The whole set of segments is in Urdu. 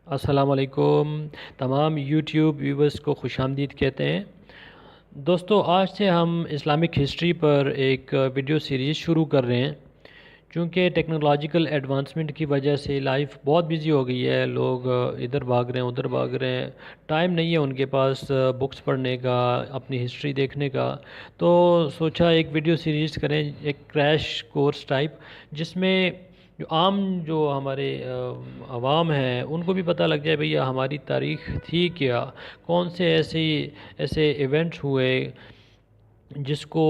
السلام علیکم تمام یوٹیوب ویورز کو خوش آمدید کہتے ہیں۔ دوستو، آج سے ہم اسلامک ہسٹری پر ایک ویڈیو سیریز شروع کر رہے ہیں۔ چونکہ ٹیکنالوجیکل ایڈوانسمنٹ کی وجہ سے لائف بہت بیزی ہو گئی ہے، لوگ ادھر بھاگ رہے ہیں ادھر بھاگ رہے ہیں، ٹائم نہیں ہے ان کے پاس بکس پڑھنے کا، اپنی ہسٹری دیکھنے کا۔ تو سوچا ایک ویڈیو سیریز کریں، ایک کریش کورس ٹائپ، جس میں جو ہمارے عوام ہیں ان کو بھی پتہ لگ جائے بھئی ہماری تاریخ تھی کیا، کون سے ایسے ایونٹس ہوئے جس کو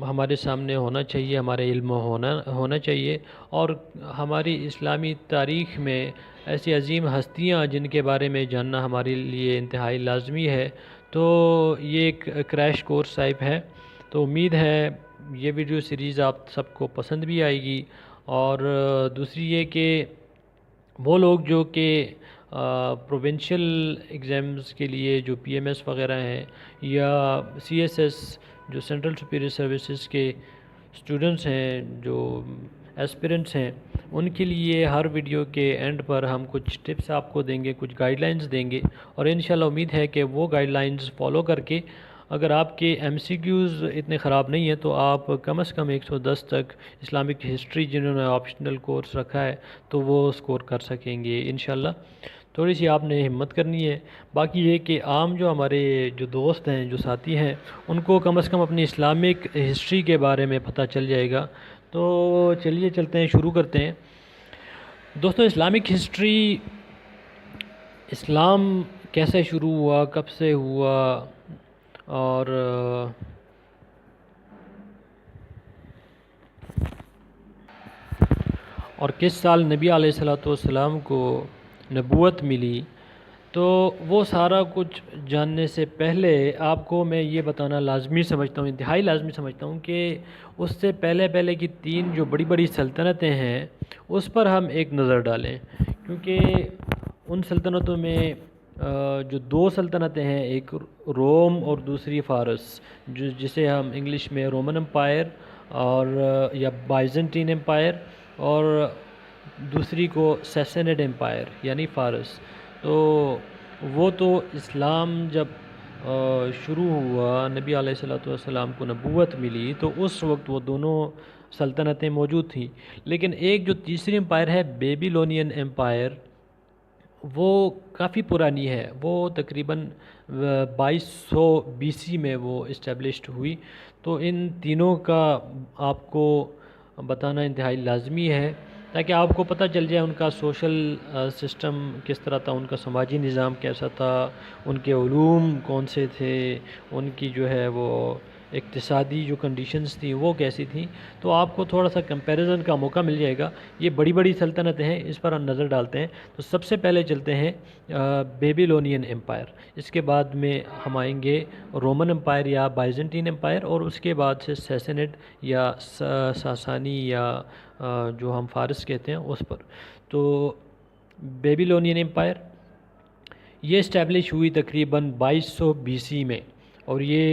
ہمارے سامنے ہونا چاہیے، ہمارے علم ہونا چاہیے، اور ہماری اسلامی تاریخ میں ایسی عظیم ہستیاں جن کے بارے میں جاننا ہمارے لیے انتہائی لازمی ہے۔ تو یہ ایک کریش کورس ٹائپ ہے، تو امید ہے یہ ویڈیو سیریز آپ سب کو پسند بھی آئے گی۔ اور دوسری یہ کہ وہ لوگ جو کہ پروونشل ایگزامز کے لیے جو پی ایم ایس وغیرہ ہیں، یا سی ایس ایس جو سینٹرل سپیریئر سروسز کے اسٹوڈنٹس ہیں، جو ایسپیرنٹس ہیں، ان کے لیے ہر ویڈیو کے اینڈ پر ہم کچھ ٹپس آپ کو دیں گے، کچھ گائیڈ لائنز دیں گے، اور انشاءاللہ امید ہے کہ وہ گائیڈ لائنز فالو کر کے اگر آپ کے ایم سی کیوز اتنے خراب نہیں ہیں تو آپ کم از کم 110 تک اسلامک ہسٹری جنہوں نے آپشنل کورس رکھا ہے تو وہ سکور کر سکیں گے انشاءاللہ۔ تھوڑی سی آپ نے ہمت کرنی ہے۔ باقی یہ کہ عام جو ہمارے جو دوست ہیں، جو ساتھی ہیں، ان کو کم از کم اپنی اسلامک ہسٹری کے بارے میں پتہ چل جائے گا۔ تو چلیے چلتے ہیں، شروع کرتے ہیں۔ دوستو، اسلامک ہسٹری، اسلام کیسے شروع ہوا، کب سے ہوا، اور کس سال نبی علیہ السلام کو نبوت ملی، تو وہ سارا کچھ جاننے سے پہلے آپ کو میں یہ بتانا لازمی سمجھتا ہوں، انتہائی لازمی سمجھتا ہوں کہ اس سے پہلے کی 3 جو بڑی بڑی سلطنتیں ہیں اس پر ہم ایک نظر ڈالیں، کیونکہ ان سلطنتوں میں جو 2 سلطنتیں ہیں، ایک روم اور دوسری فارس، جسے ہم انگلش میں رومن امپائر اور یا بائزنٹین امپائر، اور دوسری کو سیسنڈ امپائر یعنی فارس۔ تو وہ تو اسلام جب شروع ہوا، نبی علیہ السلام کو نبوت ملی، تو اس وقت وہ دونوں سلطنتیں موجود تھیں۔ لیکن ایک جو تیسری امپائر ہے، بیبیلونین امپائر، وہ کافی پرانی ہے، وہ تقریباً 2200 BC میں وہ اسٹیبلشڈ ہوئی۔ تو ان تینوں کا آپ کو بتانا انتہائی لازمی ہے تاکہ آپ کو پتہ چل جائے ان کا سوشل سسٹم کس طرح تھا، ان کا سماجی نظام کیسا تھا، ان کے علوم کون سے تھے، ان کی جو ہے وہ اقتصادی جو کنڈیشنز تھیں وہ کیسی تھیں۔ تو آپ کو تھوڑا سا کمپیریزن کا موقع مل جائے گا۔ یہ بڑی بڑی سلطنتیں ہیں، اس پر ہم نظر ڈالتے ہیں۔ تو سب سے پہلے چلتے ہیں بیبیلونین امپائر، اس کے بعد میں ہم آئیں گے رومن امپائر یا بائزنٹین امپائر، اور اس کے بعد سے سیسنڈ یا ساسانی یا جو ہم فارس کہتے ہیں اس پر۔ تو بیبیلونین امپائر یہ اسٹیبلش ہوئی تقریباً 2200 BC میں، اور یہ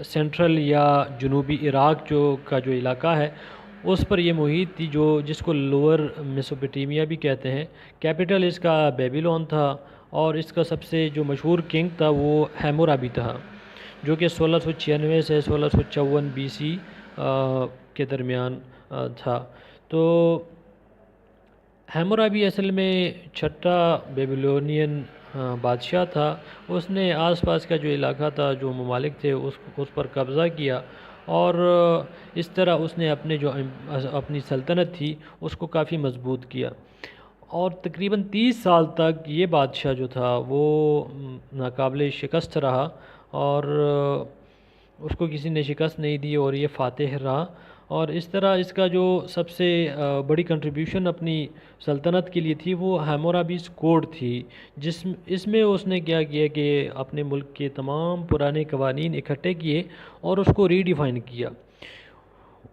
سینٹرل یا جنوبی عراق کا جو علاقہ ہے اس پر یہ محیط تھی، جس کو لوور میسوپوٹیمیا بھی کہتے ہیں۔ کیپٹل اس کا بیبیلون تھا، اور اس کا سب سے جو مشہور کنگ تھا وہ ہیمورابی تھا، جو کہ 1696 سے 1654 BC کے درمیان تھا۔ تو ہیمورابی اصل میں چھٹا بیبیلونین بادشاہ تھا۔ اس نے آس پاس کا جو علاقہ تھا، جو ممالک تھے، اس پر قبضہ کیا، اور اس طرح اس نے اپنی سلطنت تھی اس کو کافی مضبوط کیا، اور تقریباً 30 سال تک یہ بادشاہ جو تھا وہ ناقابل شکست رہا، اور اس کو کسی نے شکست نہیں دی، اور یہ فاتح رہا۔ اور اس طرح اس کا جو سب سے بڑی کنٹریبیوشن اپنی سلطنت کے لیے تھی وہ ہیمورابیز کوڈ تھی، اس میں اس نے کیا کیا کہ اپنے ملک کے تمام پرانے قوانین اکٹھے کیے اور اس کو ری ڈیفائن کیا۔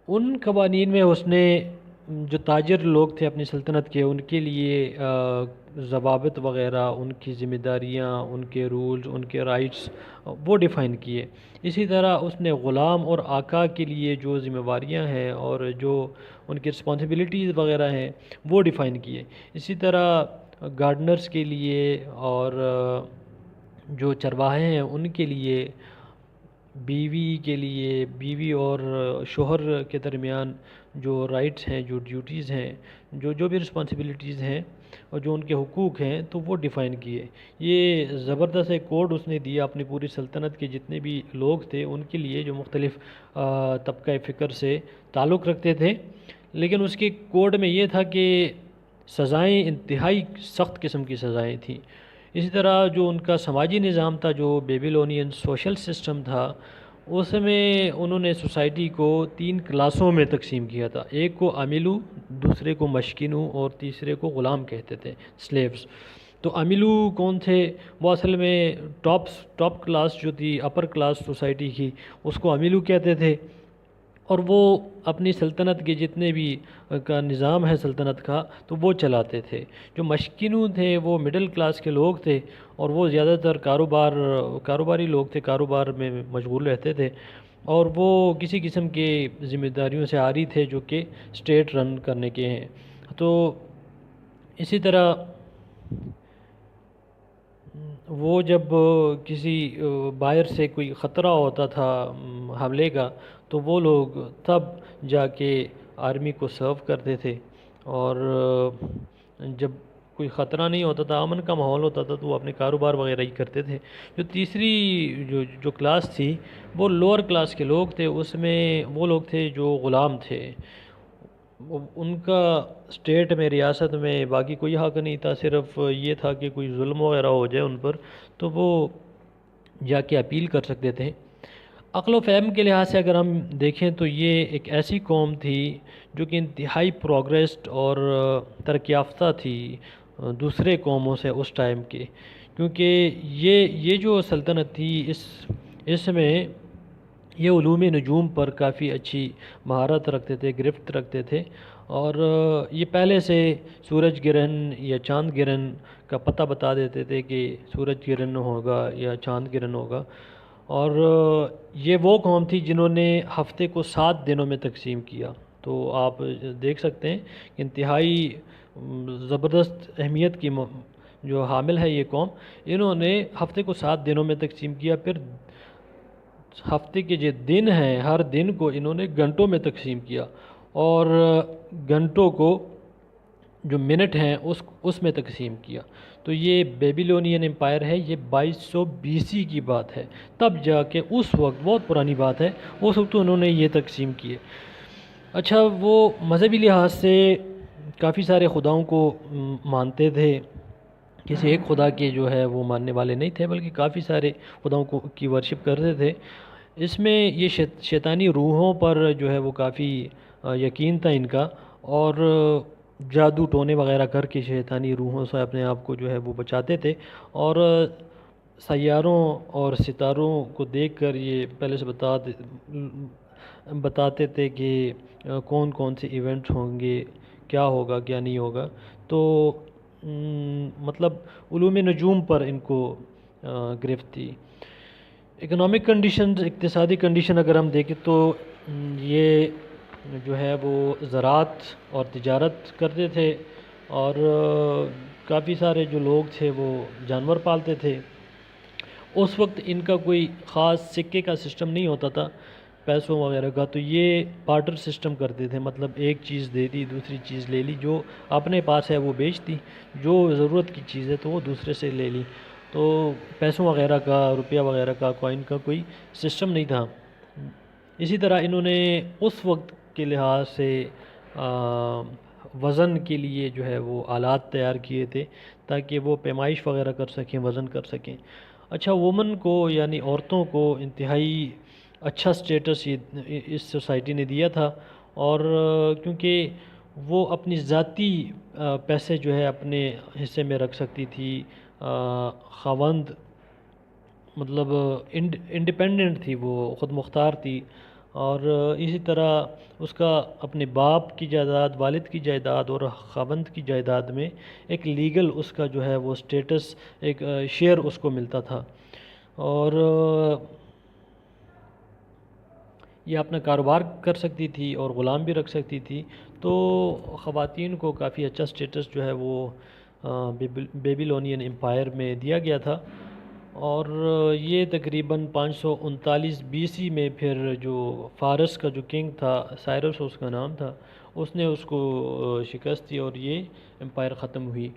ان قوانین میں اس نے جو تاجر لوگ تھے اپنی سلطنت کے، ان کے لیے ضوابط وغیرہ، ان کی ذمہ داریاں، ان کے رولز، ان کے رائٹس وہ ڈیفائن کیے۔ اسی طرح اس نے غلام اور آقا کے لیے جو ذمہ داریاں ہیں اور جو ان کی رسپانسبلٹیز وغیرہ ہیں وہ ڈیفائن کیے۔ اسی طرح گارڈنرز کے لیے اور جو چرواہے ہیں ان کے لیے، بیوی کے لیے، بیوی اور شوہر کے درمیان جو رائٹس ہیں، جو ڈیوٹیز ہیں، جو بھی رسپانسبلٹیز ہیں اور جو ان کے حقوق ہیں، تو وہ ڈیفائن کیے۔ یہ زبردست ایک کوڈ اس نے دیا اپنی پوری سلطنت کے جتنے بھی لوگ تھے ان کے لیے، جو مختلف طبقہ فکر سے تعلق رکھتے تھے۔ لیکن اس کے کوڈ میں یہ تھا کہ سزائیں انتہائی سخت قسم کی سزائیں تھیں۔ اسی طرح جو ان کا سماجی نظام تھا، جو بیبیلونین سوشل سسٹم تھا، اس میں انہوں نے سوسائٹی کو 3 کلاسوں میں تقسیم کیا تھا۔ ایک کو عاملو، دوسرے کو مشکنو اور تیسرے کو غلام کہتے تھے، سلیوز۔ تو عاملو کون تھے؟ وہ اصل میں ٹاپ کلاس جو تھی، اپر کلاس سوسائٹی کی، اس کو عاملو کہتے تھے، اور وہ اپنی سلطنت کے جتنے بھی کا نظام ہے سلطنت کا، تو وہ چلاتے تھے۔ جو مشکنو تھے وہ مڈل کلاس کے لوگ تھے، اور وہ زیادہ تر کاروباری لوگ تھے، کاروبار میں مشغول رہتے تھے، اور وہ کسی قسم کے ذمہ داریوں سے عاری تھے جو کہ اسٹیٹ رن کرنے کے ہیں۔ تو اسی طرح وہ جب کسی باہر سے کوئی خطرہ ہوتا تھا حملے کا، تو وہ لوگ تب جا کے آرمی کو سرو کرتے تھے، اور جب کوئی خطرہ نہیں ہوتا تھا، امن کا ماحول ہوتا تھا، تو وہ اپنے کاروبار وغیرہ ہی کرتے تھے۔ جو تیسری جو کلاس تھی وہ لوور کلاس کے لوگ تھے، اس میں وہ لوگ تھے جو غلام تھے۔ ان کا اسٹیٹ میں، ریاست میں باقی کوئی حق نہیں تھا، صرف یہ تھا کہ کوئی ظلم وغیرہ ہو جائے ان پر تو وہ جا کے اپیل کر سکتے تھے۔ عقل و فہم کے لحاظ سے اگر ہم دیکھیں تو یہ ایک ایسی قوم تھی جو کہ انتہائی پروگریسڈ اور ترقی یافتہ تھی دوسرے قوموں سے اس ٹائم کے، کیونکہ یہ جو سلطنت تھی اس میں یہ علوم نجوم پر کافی اچھی مہارت رکھتے تھے، گرفت رکھتے تھے، اور یہ پہلے سے سورج گرہن یا چاند گرہن کا پتہ بتا دیتے تھے کہ سورج گرہن ہوگا یا چاند گرہن ہوگا۔ اور یہ وہ قوم تھی جنہوں نے ہفتے کو 7 دنوں میں تقسیم کیا۔ تو آپ دیکھ سکتے ہیں کہ انتہائی زبردست اہمیت کی جو حامل ہے یہ قوم، انہوں نے ہفتے کو 7 دنوں میں تقسیم کیا۔ پھر ہفتے کے جو دن ہیں ہر دن کو انہوں نے گھنٹوں میں تقسیم کیا، اور گھنٹوں کو جو منٹ ہیں اس میں تقسیم کیا۔ تو یہ بیبیلونین امپائر ہے، یہ 2200 BC کی بات ہے، تب جا کے اس وقت، بہت پرانی بات ہے، اس وقت انہوں نے یہ تقسیم کیے۔ اچھا، وہ مذہبی لحاظ سے کافی سارے خداؤں کو مانتے تھے، کسی ایک خدا کے جو ہے وہ ماننے والے نہیں تھے، بلکہ کافی سارے خداؤں کی ورشپ کرتے تھے۔ اس میں یہ شیطانی روحوں پر جو ہے وہ کافی یقین تھا ان کا، اور جادو ٹونے وغیرہ کر کے شیطانی روحوں سے اپنے آپ کو جو ہے وہ بچاتے تھے، اور سیاروں اور ستاروں کو دیکھ کر یہ پہلے سے بتاتے تھے کہ کون کون سے ایونٹس ہوں گے، کیا ہوگا کیا نہیں ہوگا۔ تو مطلب علوم نجوم پر ان کو گرفت تھی۔ اکنامک کنڈیشنز، اقتصادی کنڈیشن اگر ہم دیکھیں تو یہ جو ہے وہ زراعت اور تجارت کرتے تھے، اور کافی سارے جو لوگ تھے وہ جانور پالتے تھے۔ اس وقت ان کا کوئی خاص سکے کا سسٹم نہیں ہوتا تھا، پیسوں وغیرہ کا، تو یہ بارٹر سسٹم کرتے تھے، مطلب ایک چیز دے دی دوسری چیز لے لی، جو اپنے پاس ہے وہ بیچ دی، جو ضرورت کی چیز ہے تو وہ دوسرے سے لے لی۔ تو پیسوں وغیرہ کا، روپیہ وغیرہ کا، کوائن کا کوئی سسٹم نہیں تھا۔ اسی طرح انہوں نے اس وقت کے لحاظ سے وزن کے لیے جو ہے وہ آلات تیار کیے تھے تاکہ وہ پیمائش وغیرہ کر سکیں، وزن کر سکیں۔ اچھا، وومن کو یعنی عورتوں کو انتہائی اچھا سٹیٹس اس سوسائٹی نے دیا تھا، اور کیونکہ وہ اپنی ذاتی پیسے جو ہے اپنے حصے میں رکھ سکتی تھی، خاوند مطلب انڈیپینڈنٹ تھی، وہ خود مختار تھی، اور اسی طرح اس کا اپنے باپ کی جائیداد، والد کی جائیداد اور خاوند کی جائیداد میں ایک لیگل اس کا جو ہے وہ سٹیٹس، ایک شیئر اس کو ملتا تھا، اور یہ اپنا کاروبار کر سکتی تھی اور غلام بھی رکھ سکتی تھی۔ تو خواتین کو کافی اچھا سٹیٹس جو ہے وہ بیبیلونین امپائر میں دیا گیا تھا، اور یہ تقریباً 539 BC میں پھر جو فارس کا جو کنگ تھا، سائرس اس کا نام تھا، اس نے اس کو شکست دی اور یہ امپائر ختم ہوئی۔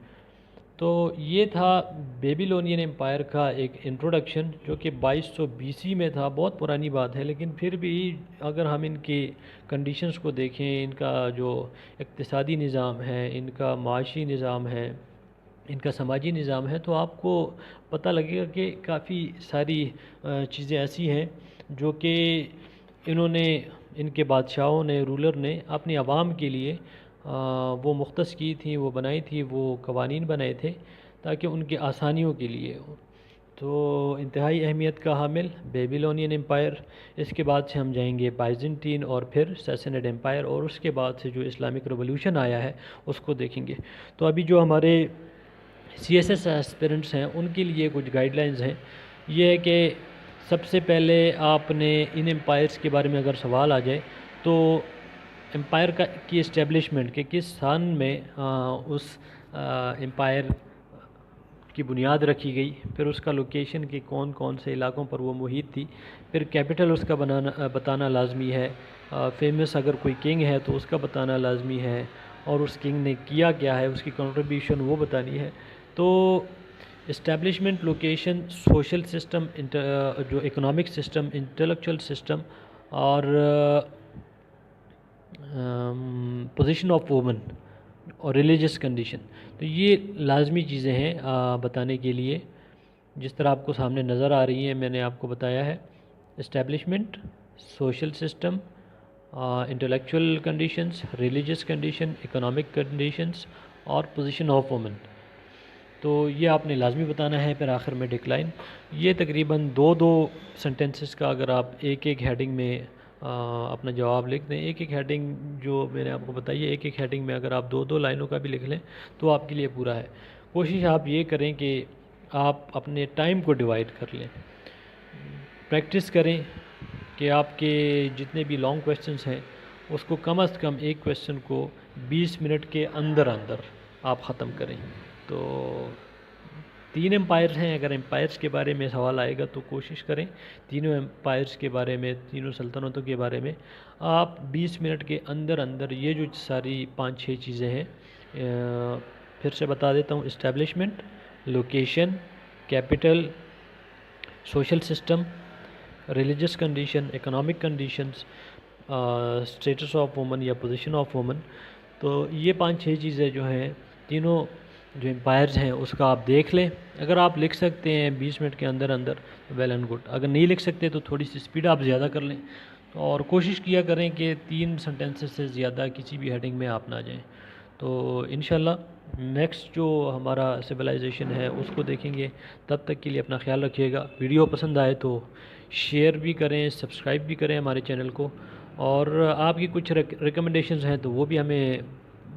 تو یہ تھا بیبیلونین امپائر کا ایک انٹروڈکشن، جو کہ 2200 BC میں تھا۔ بہت پرانی بات ہے، لیکن پھر بھی اگر ہم ان کی کنڈیشنز کو دیکھیں، ان کا جو اقتصادی نظام ہے، ان کا معاشی نظام ہے، ان کا سماجی نظام ہے، تو آپ کو پتہ لگے گا کہ کافی ساری چیزیں ایسی ہیں جو کہ انہوں نے، ان کے بادشاہوں نے، رولر نے اپنی عوام کے لیے وہ مختص کی تھیں، وہ بنائی تھی، وہ قوانین بنائے تھے تاکہ ان کی آسانیوں کے لیے ہو۔ تو انتہائی اہمیت کا حامل بیبیلونین امپائر۔ اس کے بعد سے ہم جائیں گے بائزنٹین اور پھر سیسنیڈ امپائر، اور اس کے بعد سے جو اسلامک ریولوشن آیا ہے اس کو دیکھیں گے۔ تو ابھی جو ہمارے CSS ایسپیرنٹس ہیں ان کے لیے کچھ گائیڈ لائنز ہیں۔ یہ ہے کہ سب سے پہلے آپ نے ان امپائرس کے بارے میں اگر سوال آ جائے تو امپائر کی اسٹیبلشمنٹ کے کس سن میں اس امپائر کی بنیاد رکھی گئی، پھر اس کا لوکیشن کے کون کون سے علاقوں پر وہ محیط تھی، پھر کیپٹل اس کا بتانا لازمی ہے، فیمس اگر کوئی کنگ ہے تو اس کا بتانا لازمی ہے، اور اس کنگ نے کیا کیا ہے، اس کی کنٹریبیوشن وہ بتانی ہے۔ تو اسٹیبلشمنٹ، لوکیشن، سوشل سسٹم، جو اکنامک سسٹم، انٹلیکچوئل سسٹم، اور پوزیشن آف وومن اور ریلیجس کنڈیشن، تو یہ لازمی چیزیں ہیں بتانے کے لیے۔ جس طرح آپ کو سامنے نظر آ رہی ہیں، میں نے آپ کو بتایا ہے establishment, social system, intellectual conditions, religious condition, economic conditions, اور پوزیشن آف وومن۔ تو یہ آپ نے لازمی بتانا ہے۔ پھر آخر میں ڈکلائن۔ یہ تقریباً دو سنٹینسز کا اگر آپ ایک ہیڈنگ میں اپنا جواب لکھ دیں، ایک ہیڈنگ جو میں نے آپ کو بتائی ہے، ایک ہیڈنگ میں اگر آپ دو لائنوں کا بھی لکھ لیں تو آپ کے لیے پورا ہے۔ کوشش آپ یہ کریں کہ آپ اپنے ٹائم کو ڈیوائڈ کر لیں، پریکٹس کریں کہ آپ کے جتنے بھی لانگ کویسچنز ہیں اس کو کم از کم ایک کویسچن کو 20 منٹ کے اندر آپ ختم کریں۔ تو 3 امپائرز ہیں، اگر امپائرز کے بارے میں سوال آئے گا تو کوشش کریں تینوں امپائرز کے بارے میں، تینوں سلطنتوں کے بارے میں آپ 20 منٹ کے اندر یہ جو ساری 5-6 چیزیں ہیں، پھر سے بتا دیتا ہوں: establishment, location, capital, social system, religious condition, economic conditions, status of women یا پوزیشن آف وومن۔ تو یہ 5-6 چیزیں جو ہیں، تینوں جو امپائرز ہیں اس کا آپ دیکھ لیں۔ اگر آپ لکھ سکتے ہیں 20 منٹ کے اندر ویل اینڈ گڈ، اگر نہیں لکھ سکتے تو تھوڑی سی سپیڈ آپ زیادہ کر لیں، اور کوشش کیا کریں کہ 3 سنٹینسز سے زیادہ کسی بھی ہیڈنگ میں آپ نہ جائیں۔ تو انشاءاللہ نیکسٹ جو ہمارا سویلائزیشن ہے اس کو دیکھیں گے۔ تب تک کے لیے اپنا خیال رکھیے گا۔ ویڈیو پسند آئے تو شیئر بھی کریں، سبسکرائب بھی کریں ہمارے چینل کو، اور آپ کی کچھ ریکمنڈیشنز ہیں تو وہ بھی ہمیں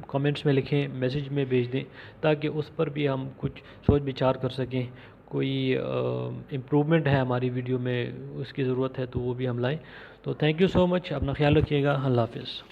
کمنٹس میں لکھیں، میسیج میں بھیج دیں، تاکہ اس پر بھی ہم کچھ سوچ بچار کر سکیں۔ کوئی امپرومنٹ ہے ہماری ویڈیو میں، اس کی ضرورت ہے تو وہ بھی ہم لائیں۔ تو تھینک یو سو مچ، اپنا خیال رکھیے گا۔ اللہ حافظ۔